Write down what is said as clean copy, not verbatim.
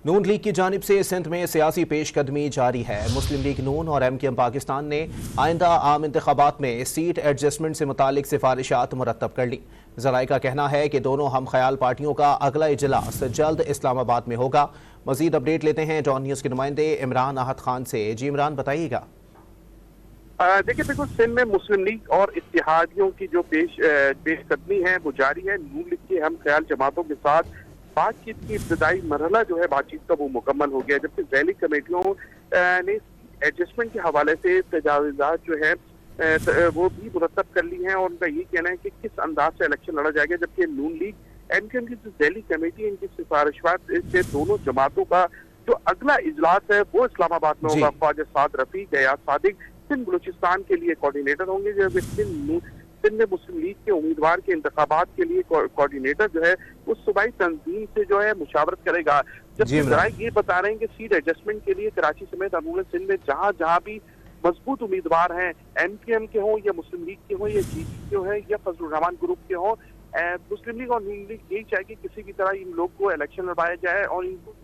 नून league की जानिब से सिंध में सियासी पेशकदमी जारी है। मुस्लिम लीग नून और MKM पाकिस्तान ने आइंदा आम इंतखाबात में सीट एडजस्टमेंट से मुतालिक सिफारिशात मुरतब कर ली। ज़राए का कहना है कि दोनों हम ख्याल पार्टियों का अगला इजलास जल्द इस्लामाबाद में होगा। मजीद अपडेट लेते हैं डॉन न्यूज़ के नुमाइंदे इमरान आहत खान से। जी इमरान, बताइएगा। देखिए बिल्कुल सिंध में मुस्लिम लीग और इत्तेहादियों की जो पेशकदमी है वो जारी है। नून लीग के हम ख्याल जमातों के साथ बातचीत की इब्तदाई मरहला जो है बातचीत का वो मुकम्मल हो गया, जबकि ज़ैली कमेटियों ने एडजस्टमेंट के हवाले से तजावीज़ात जो है वो भी मुरतब कर ली हैं और उनका ये कहना है कि किस अंदाज से इलेक्शन लड़ा जाएगा। जबकि नून लीग MKM की जो ज़ैली कमेटी है इनकी सिफारिशात से दोनों जमातों का जो अगला इजलास है वो इस्लामाबाद में होगा। ख्वाजा साद रफीक, गयास सादिक सिंध बलूचिस्तान के लिए कोऑर्डिनेटर होंगे, जबकि सिंध में मुस्लिम लीग के उम्मीदवार के इंतखाबात के लिए कोऑर्डिनेटर जो है वो सूबाई तंजीम से जो है मुशावरत करेगा। जबकि ज़राए ये बता रहे हैं कि सीट एडजस्टमेंट के लिए कराची समेत अमूमन सिंध में जहाँ भी मजबूत उम्मीदवार हैं, MKM के हों या मुस्लिम लीग के हों या GP के हों या फजलुर रहमान ग्रुप के हों, मुस्लिम लीग और नून लीग यही चाहे कि किसी भी तरह इन लोग को इलेक्शन लड़वाया जाए और इनको